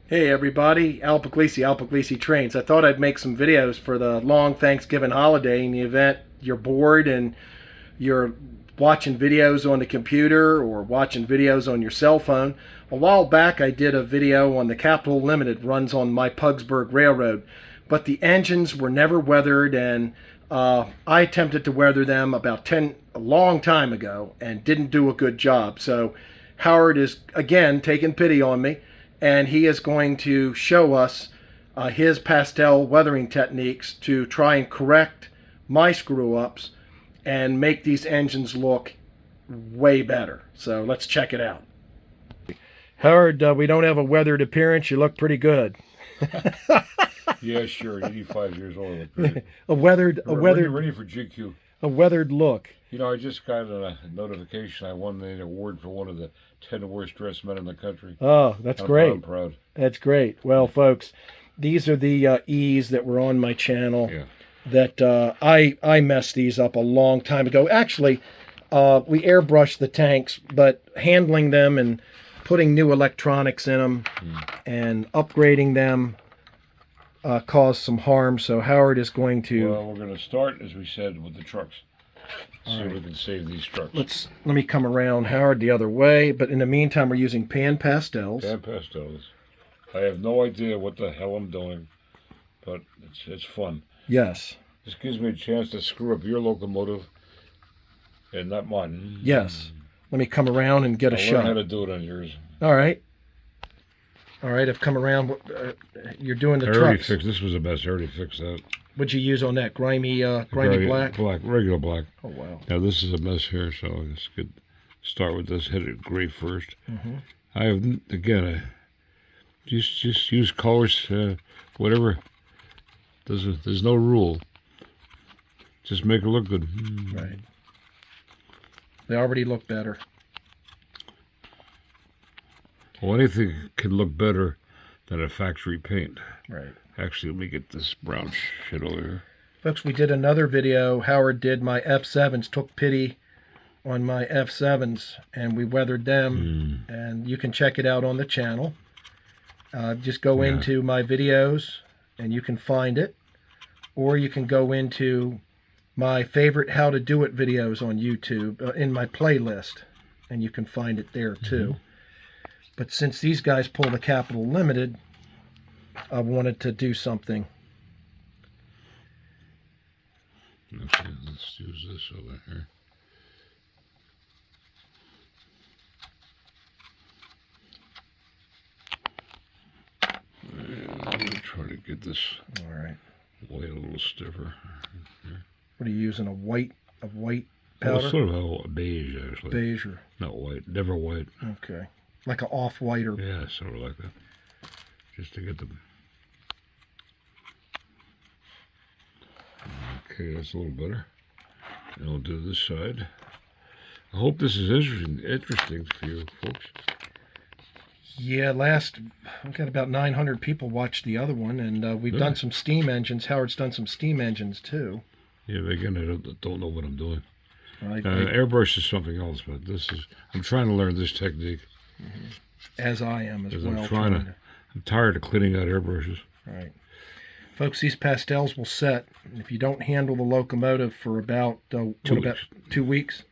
Hey everybody, Al Puglisi Trains. I thought I'd make some videos for the long Thanksgiving holiday in the event you're bored and you're watching videos on the computer or watching videos on your cell phone. A while back I did a video on the Capitol Limited, runs on my Pugsburg Railroad, but the engines were never weathered, and I attempted to weather them a long time ago and didn't do a good job. So Howard is again taking pity on me, and he is going to show us his pastel weathering techniques to try and correct my screw ups and make these engines look way better. So let's check it out. Howard, we don't have a weathered appearance. You look pretty good. Yeah, sure. 85 years old. Look great. Ready for GQ. a weathered look. You know, I just got a notification I won an award for one of the 10 worst dressed men in the country. Oh, that's great. I'm proud. That's great. Well, folks, these are the E's that were on my channel. Yeah. That I messed these up a long time ago. Actually, we airbrushed the tanks, but handling them and putting new electronics in them and upgrading them caused some harm. So Howard is going to. Well, we're going to start, as we said, with the trucks. See if we can save these trucks. Let me come around, Howard, the other way. But in the meantime, we're using pan pastels. Pan pastels. I have no idea what the hell I'm doing, but it's fun. Yes. This gives me a chance to screw up your locomotive and not mine. Yes. Let me come around and get a shot. I'll learn how to do it on yours. All right. All right, I've come around. You're doing the I already trucks. fixed. This was a mess. I already fixed that. What'd you use on that? Grimy black? Black, regular black. Oh, wow. Now this is a mess here, so let's start with this. Hit it gray first. Mm-hmm. I have, again, just use colors, whatever. There's no rule. Just make it look good. Right. They already look better. Well, anything can look better than a factory paint. Right. Actually, let me get this brown shit over here. Folks, we did another video. Howard did my F7s, took pity on my F7s, and we weathered them. And you can check it out on the channel. Just go into my videos, and you can find it. Or you can go into my favorite how to do it videos on YouTube in my playlist, and you can find it there too. But since these guys pull the Capitol Limited, I wanted to do something. Okay, let's use this over here. And I'm going to try to get this white a little stiffer. What are you using, a white powder? Well, sort of a beige, actually. Beige or... Not white, never white. Okay. Like an off-white or... Yeah, sort of like that. Just to get them. Okay, that's a little better. And I'll do this side. I hope this is interesting for you folks. Yeah, we've got about 900 people watched the other one, and we've done some steam engines. Howard's done some steam engines, too. Yeah, but again, I don't know what I'm doing. Airbrush is something else, but I'm trying to learn this technique. As I am as well. I'm tired of cleaning out airbrushes. Right. Folks, these pastels will set. If you don't handle the locomotive for about 2 weeks,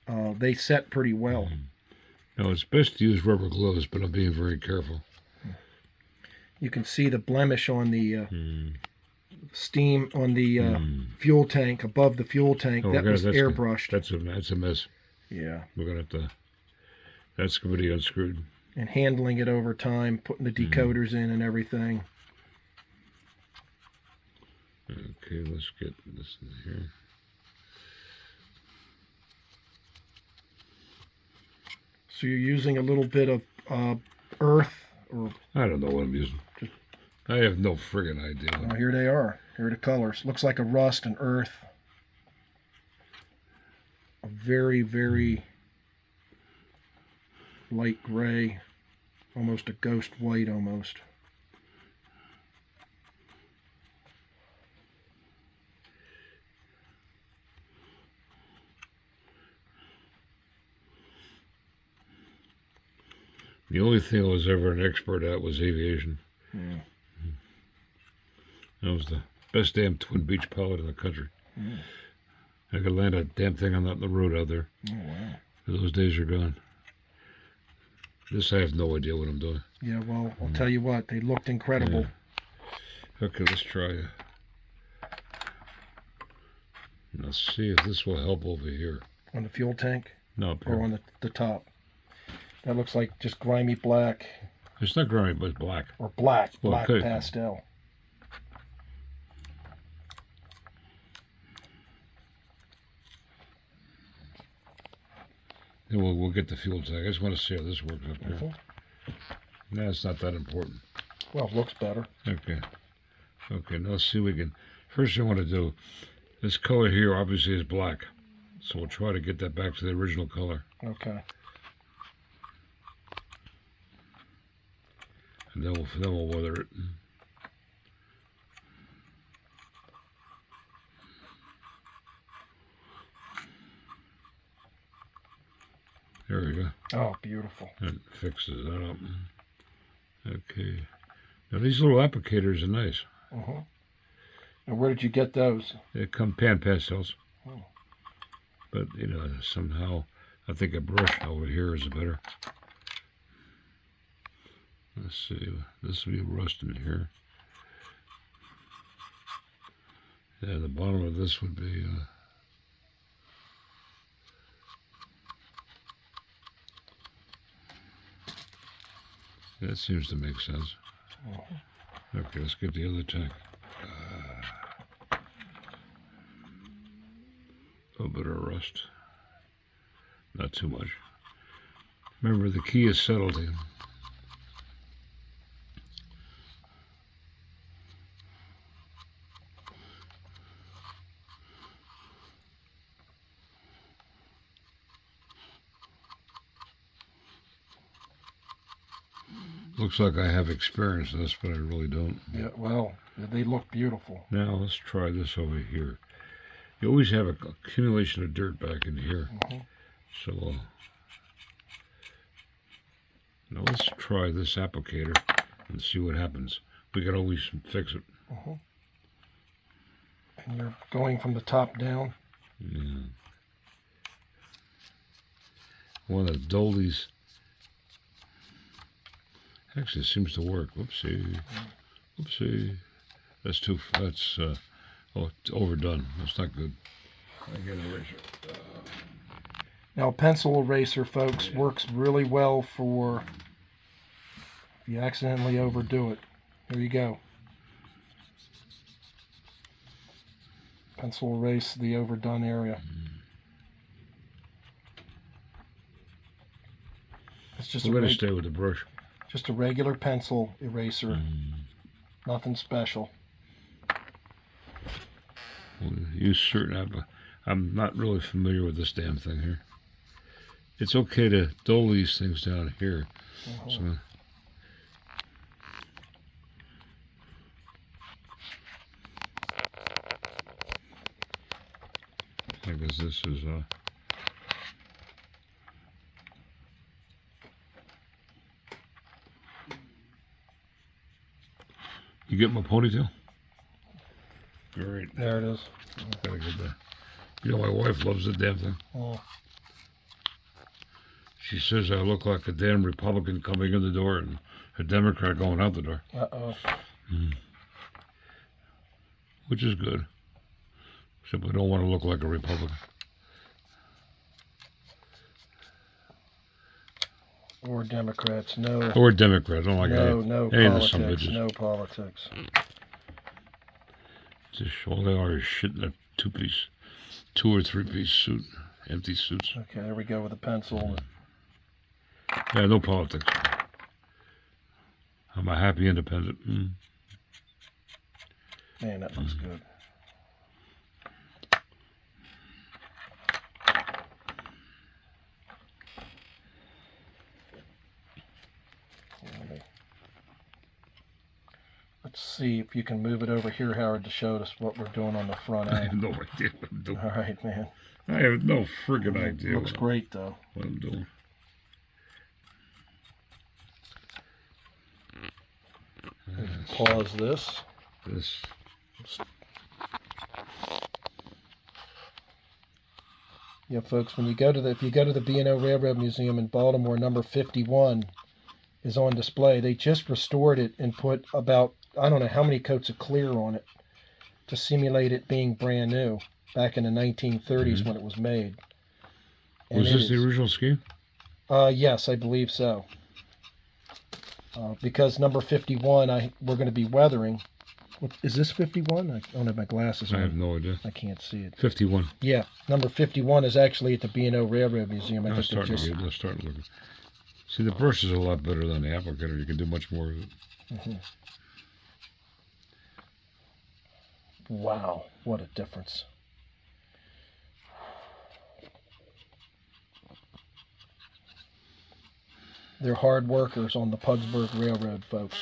they set pretty well. Now, it's best to use rubber gloves, but I'm being very careful. You can see the blemish on the steam, on the fuel tank, above the fuel tank. That was airbrushed. That's a mess. Yeah. We're going to have to... That's going to be unscrewed. And handling it over time, putting the decoders in and everything. Okay, let's get this in here. So you're using a little bit of earth, or... I don't know what I'm using. I have no friggin' idea. Oh, here they are. Here are the colors. Looks like a rust and earth. A very, very light gray. Almost a ghost white, almost. The only thing I was ever an expert at was aviation. Mm. I was the best damn twin beach pilot in the country. Mm. I could land a damn thing on the road out there. Oh, wow. Those days are gone. This, I have no idea what I'm doing. Yeah, well, I'll tell you what, they looked incredible. Yeah. Okay, let's try it. Let's see if this will help over here. On the fuel tank? No, up here. Or on the top? That looks like just grimy black. It's not grimy, but it's black. Or black. Well, Black okay. pastel. Then we'll get the fuel tank. I just want to see how this works up here. Mm-hmm. No, it's not that important. Well, it looks better. Okay. Okay, now let's see if we can... First thing I want to do, this color here obviously is black. So we'll try to get that back to the original color. Okay. And then we'll weather it. There we go. Oh, beautiful. That fixes that up. Okay. Now these little applicators are nice. Uh-huh. And where did you get those? They come pan pastels. Oh. But, you know, somehow I think a brush over here is better. Let's see. This will be rust in here. Yeah, the bottom of this would be... that seems to make sense. Okay, let's get the other tank. A little bit of rust. Not too much. Remember, the key is subtlety. Looks like I have experience in this, but I really don't. Yeah, well, they look beautiful. Now let's try this over here. You always have an accumulation of dirt back in here. Mm-hmm. So now let's try this applicator and see what happens. We can always fix it. Mm-hmm. And you're going from the top down? Yeah. One of the dollies. Actually, it seems to work. Whoopsie. Whoopsie. That's too... That's... oh, it's overdone. That's not good. I get an eraser. Now, pencil eraser, folks, works really well for if you accidentally overdo it. Here you go. Pencil erase the overdone area. It's just We're going to stay with the brush. Just a regular pencil eraser. Nothing special. We'll use certain... I'm not really familiar with this damn thing here. It's okay to dull these things down here. So, I guess this is... You get my ponytail? Great. There it is. Gotta get that. You know, my wife loves the damn thing. Oh. She says I look like a damn Republican coming in the door and a Democrat going out the door. Uh-oh. Which is good. Except we don't want to look like a Republican. Or Democrats, no. Or Democrat. I don't like no any of the some politics, bitches. no politics. Just all they are is shit in a two-piece, 2 or 3-piece suit, empty suits. Okay, there we go with a pencil. Yeah, no politics. I'm a happy independent. Man, that looks good. Let's see if you can move it over here, Howard, to show us what we're doing on the front I have end. no idea what I'm doing. All right, man. I have no friggin' idea Looks great, though. what I'm doing. pause this. This. Yeah, folks, when you go to if you go to the B+O Railroad Museum in Baltimore, number 51 is on display. They just restored it and put about, I don't know how many coats of clear on it to simulate it being brand new back in the 1930s when it was made. And was this the original scheme? Yes, I believe so. Because number 51, we're going to be weathering. Is this 51? I don't have my glasses on. I have no idea. I can't see it. 51. Yeah, number 51 is actually at the B+O Railroad Museum. They're starting to look. See, the brush is a lot better than the applicator. You can do much more with it. Mm-hmm. Wow, what a difference. They're hard workers on the Pugsburg Railroad, folks.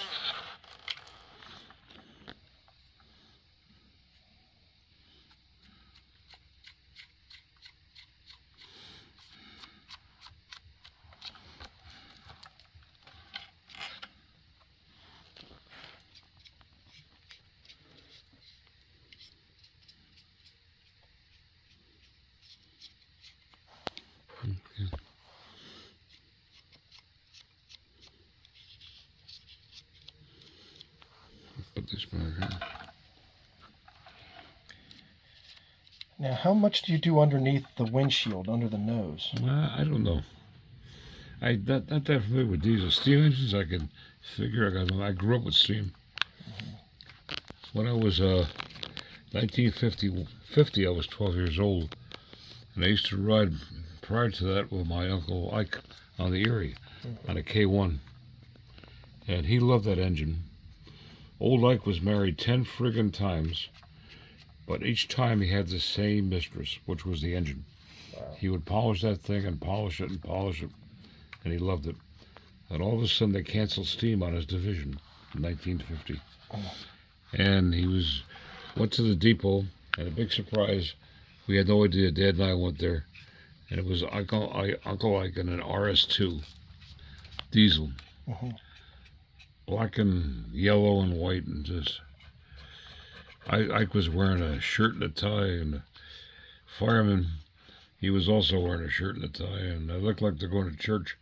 Okay. Put this back here. Now, how much do you do underneath the windshield, under the nose? I don't know. I'm not that familiar with diesel. Steam engines, I can figure. I grew up with steam. When I was 1950, I was 12 years old, and I used to ride prior to that with my Uncle Ike on the Erie, on a K1, and he loved that engine. Old Ike was married 10 friggin' times, but each time he had the same mistress, which was the engine. Wow. He would polish that thing and polish it and polish it, and he loved it. And all of a sudden they canceled steam on his division in 1950. And he went to the depot, and a big surprise, we had no idea. Dad and I went there, and it was Uncle Ike in an RS2 diesel, black and yellow and white, and just Ike was wearing a shirt and a tie, and the fireman, he was also wearing a shirt and a tie, and they looked like they're going to church,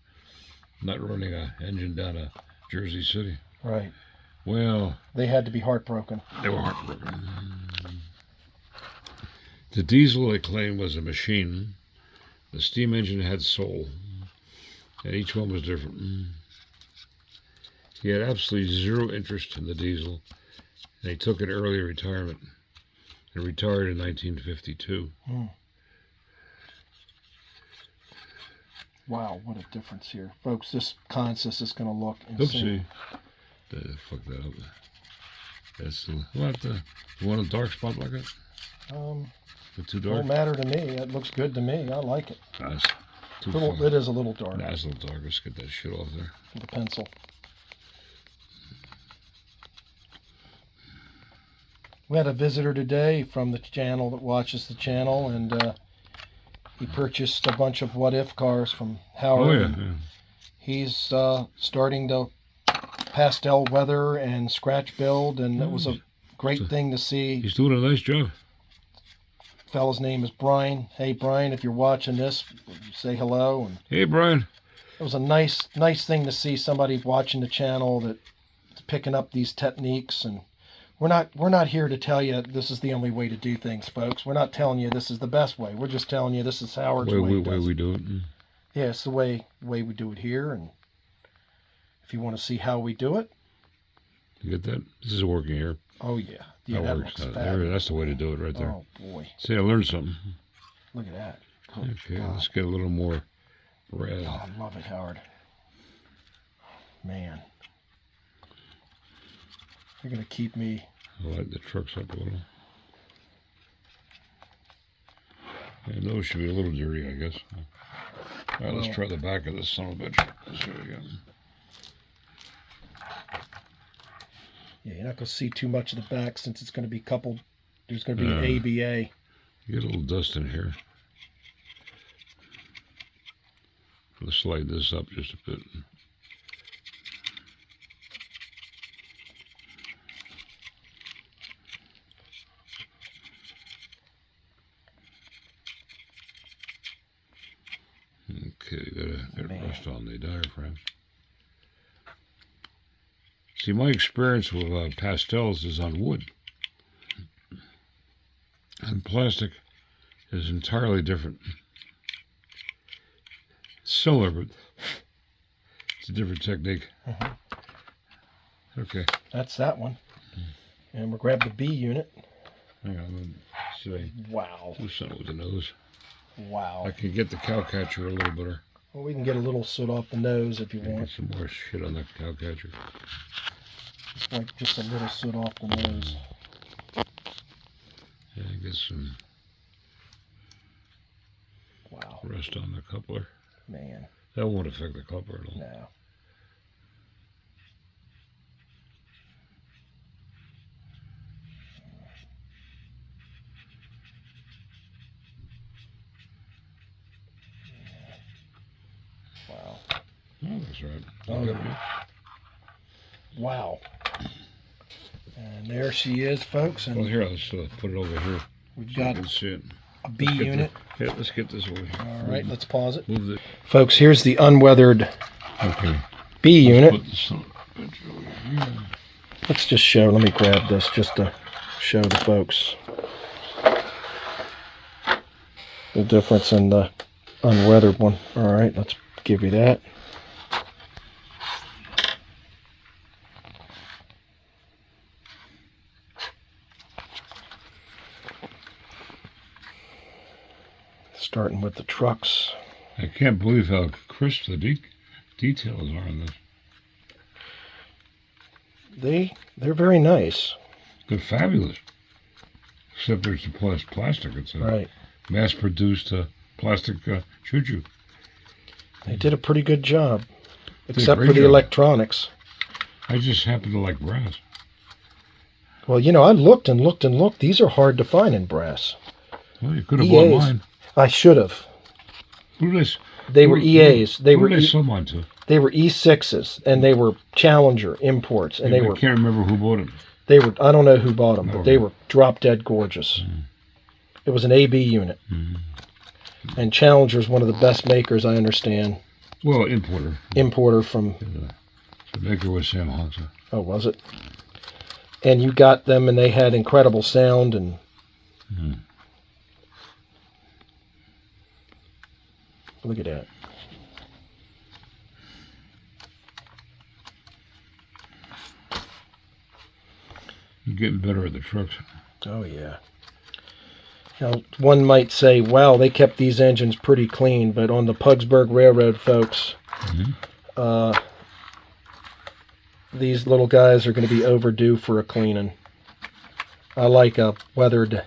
not running an engine down to Jersey City. Right. Well, they had to be heartbroken. They were heartbroken. The diesel, they claimed, was a machine. The steam engine had soul, and each one was different. He had absolutely zero interest in the diesel, and he took an early retirement and retired in 1952. Wow, what a difference here. Folks, this consist is going to look insane. Oopsie. Fuck that up. That's you want a dark spot like that? Too dark? Don't matter to me. It looks good to me. I like it. That's too it is a little dark. Nah, it's a little dark. Let's get that shit off there. With a pencil. We had a visitor today from the channel that watches the channel, and he purchased a bunch of What If cars from Howard. Oh, yeah. He's starting to pastel weather and scratch build, and it was a great thing to see. He's doing a nice job. Fellow's name is Brian. Hey, Brian, if you're watching this, say hello. And hey, Brian. It was a nice thing to see somebody watching the channel that's picking up these techniques. And we're not here to tell you this is the only way to do things, folks. We're not telling you this is the best way. We're just telling you this is Howard's way. Way we do it. Yeah, it's the way we do it here. And if you want to see how we do it, you get that? This is working here. Oh yeah, that works. Looks That's the way to do it right there. Oh boy! See, I learned something. Look at that. Okay, let's get a little more red. Oh, I love it, Howard. Man, you're gonna keep me. I light the trucks up a little. And those should be a little dirty, I guess. All right, let's try the back of this son of a bitch. Let's see what we got. Yeah, you're not going to see too much of the back since it's going to be coupled. There's going to be ABA. You get a little dust in here. Let's slide this up just a bit. rust on the diaphragms. See, my experience with pastels is on wood. And plastic is entirely different. Similar, but it's a different technique. Okay. That's that one. And we'll grab the B unit. Hang on, let me see. Wow. Do something with the nose. Wow. I can get the cowcatcher a little better. Well, we can get a little soot off the nose if you want. Get some more shit on the cowcatcher. Like just a little soot off the nose. Yeah, get some rust on the coupler. Man. That won't affect the coupler at all. No. Wow. Oh, that's right. Oh, yeah. Wow. And there she is, folks. And well, here, let's put it over here. We've so got you can see it. A B unit. Yeah, let's get this over here. All right, let's pause it. Move it. Folks, here's the unweathered Okay. B unit. Put this on the bench over here. Let's just show. Let me grab this just to show the folks the difference in the unweathered one. All right, let's give you that. Starting with the trucks. I can't believe how crisp the details are on this. They're very nice. They're fabulous. Except there's the plastic. It's a right. mass-produced plastic choo-choo. They did a pretty good job, except for the electronics. I just happen to like brass. Well, you know, I looked and looked and looked. These are hard to find in brass. Well, you could have bought mine. I should have. They were EAs. They were sell mine to? They were E6s, and they were Challenger imports, and I can't remember who bought them. They were. I don't know who bought them, but they were drop dead gorgeous. It was an AB unit, and Challenger is one of the best makers, I understand. Well, importer. Importer from. The maker was Sam Hansa. Oh, was it? And you got them, and they had incredible sound and. Look at that. You're getting better at the trucks. Oh, yeah. Now, one might say, wow, they kept these engines pretty clean, but on the Pugsburg Railroad, folks, these little guys are going to be overdue for a cleaning. I like a weathered...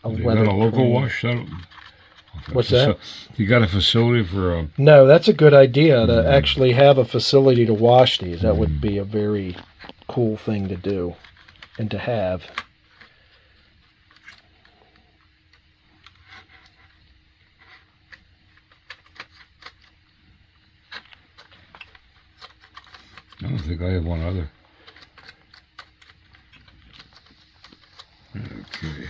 You got a local wash? What's that? You got a facility for... No, that's a good idea, to actually have a facility to wash these. That would be a very cool thing to do and to have. I don't think I have one either. Okay.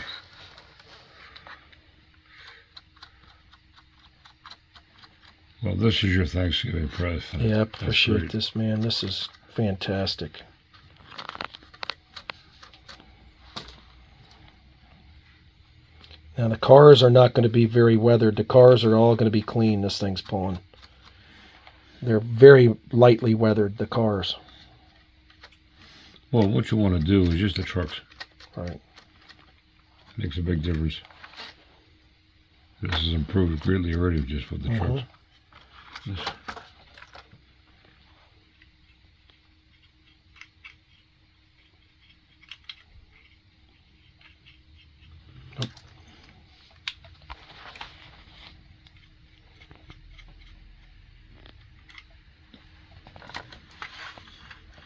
Well, this is your Thanksgiving present. Yeah, I appreciate this, man. This is fantastic. Now, the cars are not going to be very weathered. The cars are all going to be clean, this thing's pulling. They're very lightly weathered, the cars. Well, what you want to do is just the trucks. Right. Makes a big difference. This has improved greatly already just with the trucks. This.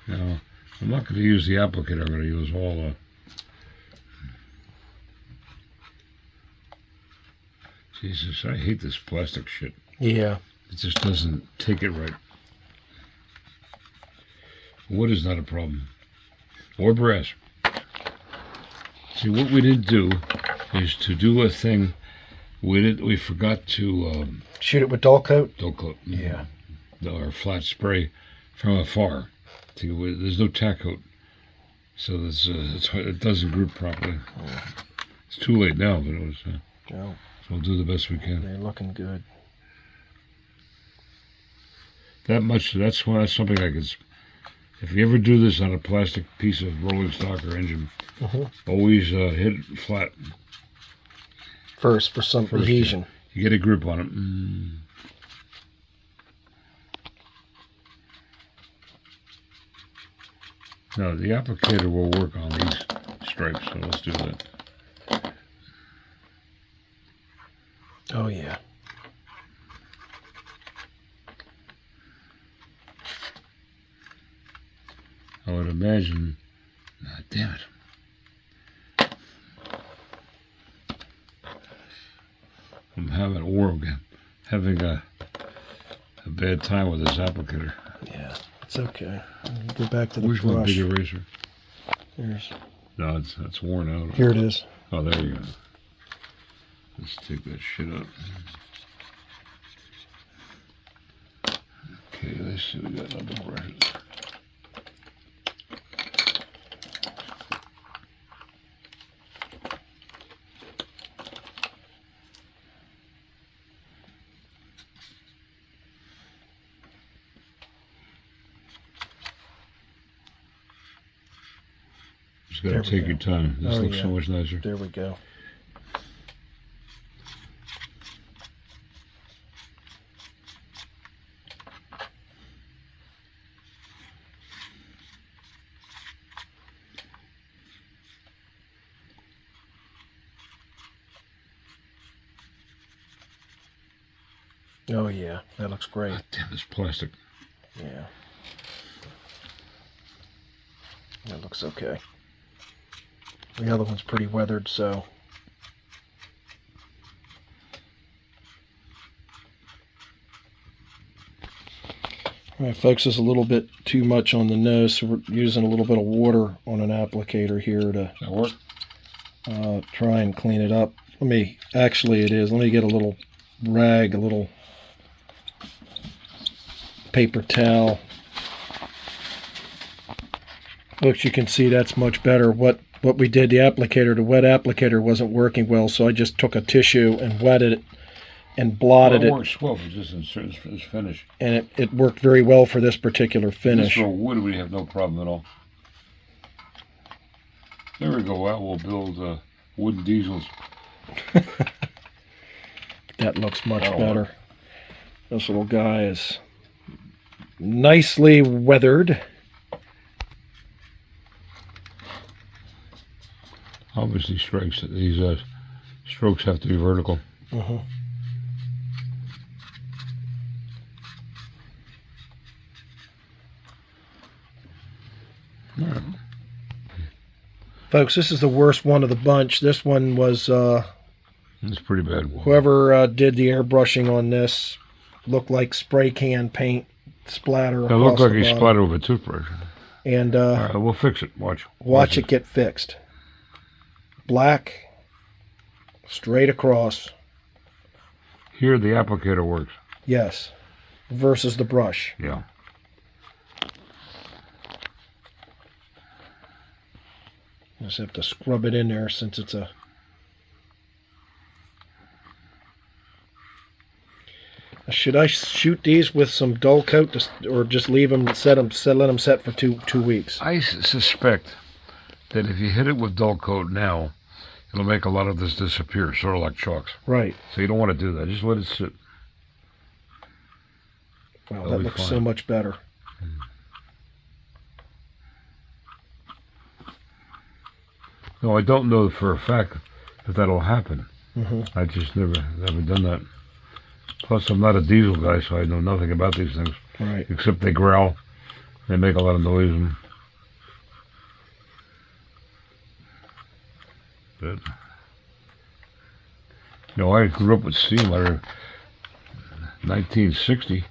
Now, I'm not going to use the applicator. I'm going to use all Jesus, I hate this plastic shit. Yeah. It just doesn't take it right. Wood is not a problem. Or brass. See, what we didn't do is to do a thing We forgot to Shoot it with dull coat? dull coat. Yeah. Or flat spray from afar. There's no tack coat. So it doesn't group properly. It's too late now, but it was. So we'll do the best we can. They're looking good. That's something I could. If you ever do this on a plastic piece of rolling stock or engine, always hit it flat. First, for some adhesion. You get a grip on it. Now, the applicator will work on these stripes, so let's do that. Oh, yeah. I would imagine. Damn it. I'm having a bad time with this applicator. Yeah, it's okay. Go back to the Where's brush. my big eraser? Here's. No, it's worn out. Here it is. Oh, there you go. Let's take that shit out. Okay, let's see. We got another brushes. Just gotta take your time. This looks so much nicer. There we go. Oh yeah, that looks great. God damn, it's plastic. Yeah. That looks okay. The other one's pretty weathered, so. All right, folks, this is a little bit too much on the nose, so we're using a little bit of water on an applicator here to Does that work? try and clean it up. Actually it is. Let me get a little rag, a little paper towel. Folks, you can see that's much better. What we did, the wet applicator wasn't working well, so I just took a tissue and wetted it and blotted It works well for just in its finish. And it worked very well for this particular finish. This for wood, we have no problem at all. There we go. We'll build wooden diesels. That looks much better. This little guy is nicely weathered. Obviously, these strokes have to be vertical. Right. Folks, this is the worst one of the bunch. This one was it's pretty bad. Whoever did the airbrushing on this looked like spray can paint splatter. It looked like he splattered with a toothbrush. And all right, we'll fix it. Watch it get fixed. Black, straight across. Here the applicator works. Yes, versus the brush. Yeah. Just have to scrub it in there since it's a. Should I shoot these with some dull coat, or just leave them, let them set for two weeks? I suspect that if you hit it with dull coat now, it'll make a lot of this disappear, sort of like chalks. Right. So you don't want to do that. Just let it sit. Wow, that looks so much better. No, I don't know for a fact that that'll happen. I just haven't done that. Plus, I'm not a diesel guy, so I know nothing about these things. Right. Except they growl. They make a lot of noise. But, I grew up with steam. 1960,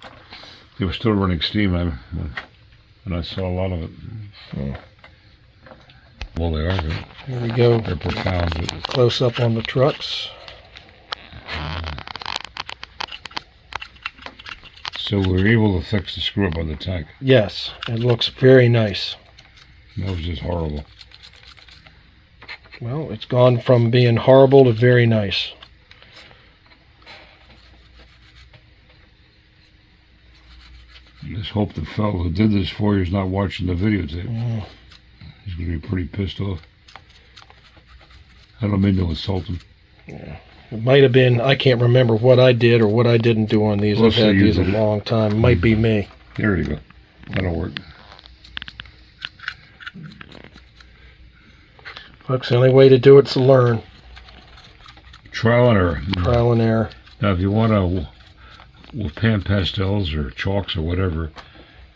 they were still running steam, and I saw a lot of it. Well, they are. Here we go. They're profound. Close up on the trucks. So we were able to fix the screw up on the tank. Yes, it looks very nice. That was just horrible. Well, it's gone from being horrible to very nice. Let's hope the fellow who did this for you is not watching the videotape. He's going to be pretty pissed off. I don't mean to insult him. Yeah. It might have been, I can't remember what I did or what I didn't do on these. I've had these a long time. It might be me. There you go. That'll work. Folks, the only way to do it's to learn. Trial and error. Trial and error. Now, if you want to, with pan pastels or chalks or whatever,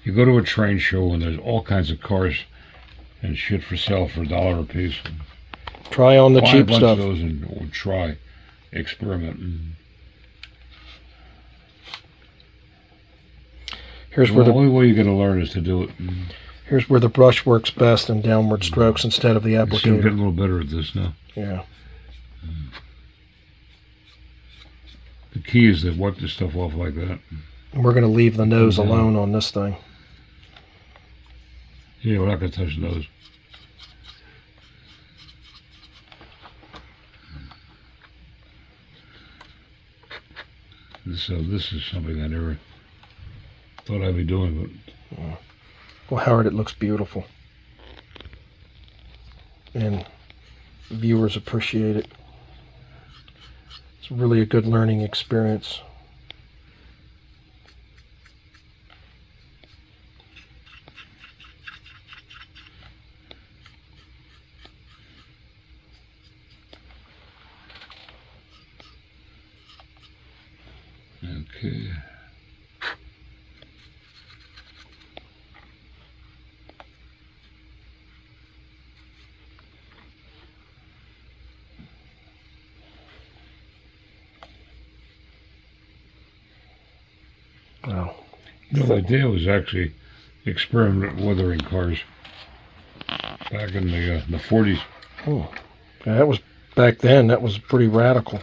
you go to a train show and there's all kinds of cars and shit for sale for $1 a piece. Try on the Buy cheap a bunch stuff. of those and try, experiment. Here's Well, where the the only way you're going to learn is to do it. here's where the brush works best in downward strokes instead of the I see I'm getting a applicator. little better at this now. Yeah. The key is to wipe the stuff off like that. And we're going to leave the nose alone on this thing. Yeah, we're not going to touch the nose. So this is something I never thought I'd be doing, but Well, Howard, it looks beautiful. And viewers appreciate it. It's really a good learning experience. okay. Wow. The idea was actually experiment weathering cars back in the 40s. Oh, yeah, that was back then. That was pretty radical.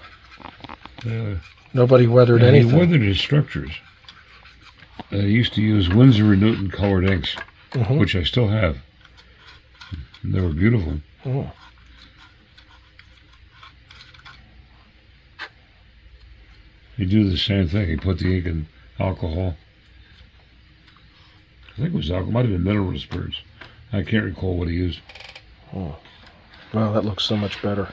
Nobody weathered He anything. weathered his structures. He used to use Winsor & Newton colored inks, which I still have. And they were beautiful. Oh. He do the same thing. He put the ink in alcohol. I think it was alcohol. It might have been mineral spirits. I can't recall what he used. Oh. Wow, that looks so much better.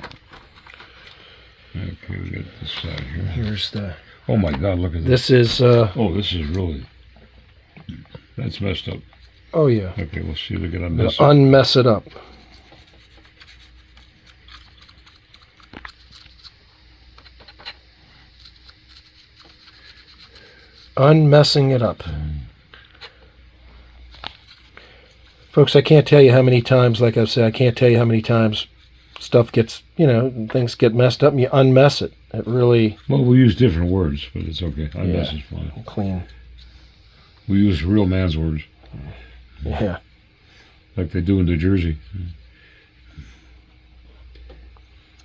Okay, we got this side here. Here's the... Oh my God, look at this. This is... Oh, this is really... That's messed up. Oh, yeah. Okay, we'll see if we can Now, unmess it. unmess it up. Unmessing it up. Folks, I can't tell you how many times, like I've said, I can't tell you how many times stuff gets, things get messed up and you unmess it. It really... Well, we use different words, but it's okay. Unmess is fine. Clean. We use real man's words, Yeah. like they do in New Jersey.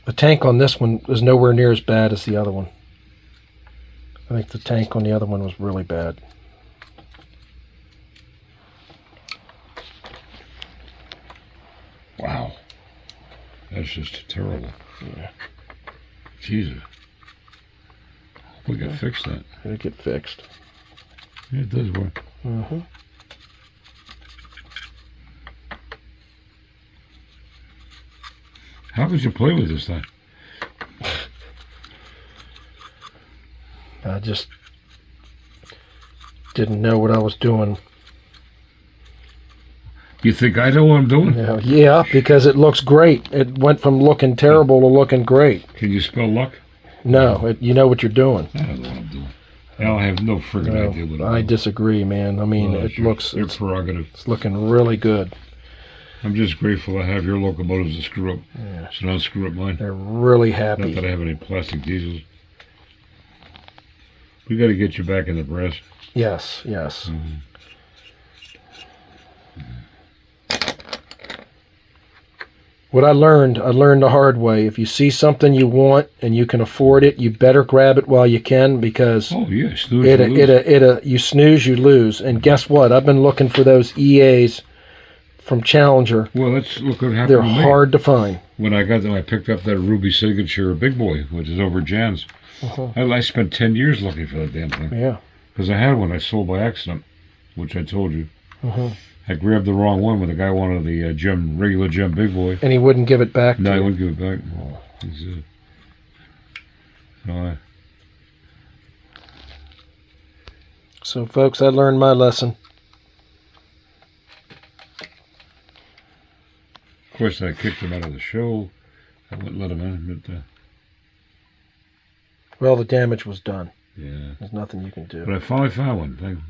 The tank on this one is nowhere near as bad as the other one. I think the tank on the other one was really bad. Wow. That's just terrible. Yeah. Jesus. We got to fix that. It'll get fixed. Yeah, it does work. Mm-hmm. How could you play with this thing? I just didn't know what I was doing. You think I know what I'm doing? Yeah, because it looks great. It went from looking terrible to looking great. Can you spell luck? No, you know what you're doing. I don't know what I'm doing. I have no friggin' idea what I'm I doing. disagree, man. I mean, Well, it looks... your prerogative. It's looking really good. I'm just grateful I have your locomotives to screw up, Yeah. so don't screw up mine. They're really Not happy. that I have any plastic diesels. We got to get you back in the brass. Yes, yes. What I learned the hard way. If you see something you want and you can afford it, you better grab it while you can, because Oh yeah, snooze, you lose. you snooze, you lose. And guess what? I've been looking for those EAs from Challenger. Well, let's look what happened They're to me. hard to find. When I got them, I picked up that Ruby Signature Big Boy, which is over Jan's. I spent 10 years looking for that damn thing. Yeah. Because I had one I sold by accident, which I told you. I grabbed the wrong one when the guy wanted the regular gem Big Boy. And he wouldn't give it back to No, he you. wouldn't give it back. No, So, folks, I learned my lesson. of course, I kicked him out of the show. I wouldn't let him in. But, Well, the damage was done. yeah. There's nothing you can do. But I finally found one.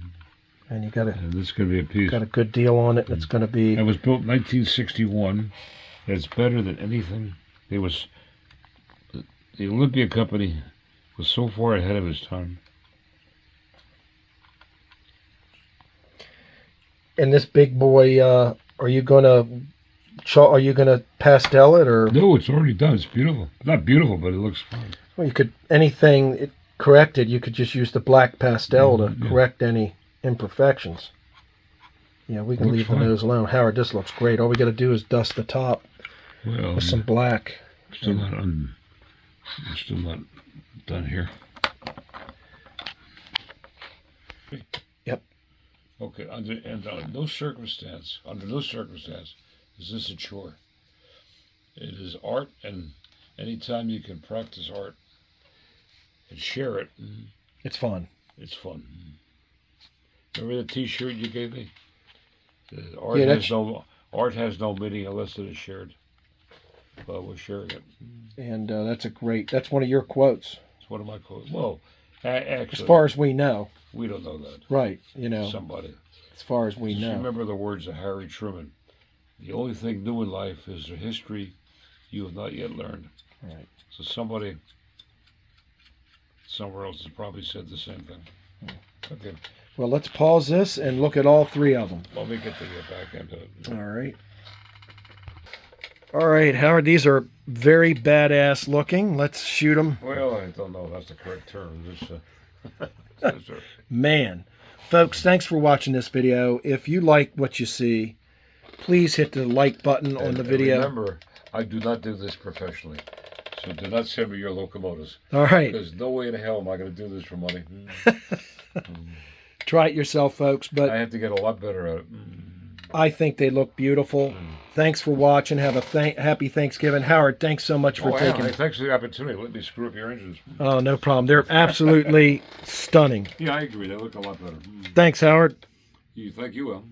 And And this is going to be a piece. got a good deal on it. It's going to be... It was built in 1961. It's better than anything. The Olympia Company was so far ahead of its time. And this big boy, are you gonna pastel it, or? No, it's already done. It's beautiful. Not beautiful, but it looks fine. Well, you could corrected. You could just use the black pastel to correct any imperfections. Yeah, we can leave the nose alone. Howard, this looks great. All we got to do is dust the top with some black. I'm still not done here. Yep. Okay. Under no circumstance is this a chore. It is art, and anytime you can practice art and share it, It's fun. it's fun. Remember the T-shirt you gave me? Art has no meaning unless it is shared. Well, we're sharing it. And that's one of your quotes. It's one of my quotes. Well, actually, As far as we know. we don't know that. Right. Somebody. As far as we Just know. remember the words of Harry Truman. The only thing new in life is the history you have not yet learned. Right. So somebody somewhere else has probably said the same thing. Okay. Well, let's pause this and look at all three of them. Let me get the back end of it. All right. All right, Howard, these are very badass looking. Let's shoot them. Well, I don't know if that's the correct term. Man. Folks, thanks for watching this video. If you like what you see, please hit the like button on the video. Remember, I do not do this professionally. So do not send me your locomotives. All right. There's no way in hell am I going to do this for money. Try it yourself, folks. But I have to get a lot better at it. I think they look beautiful. Thanks for watching. Have a happy Thanksgiving. Howard, thanks so much for taking it. Thanks for the opportunity. Let me screw up your engines. Oh, no problem. They're absolutely stunning. Yeah, I agree. They look a lot better. Thanks, Howard. Thank you, Will.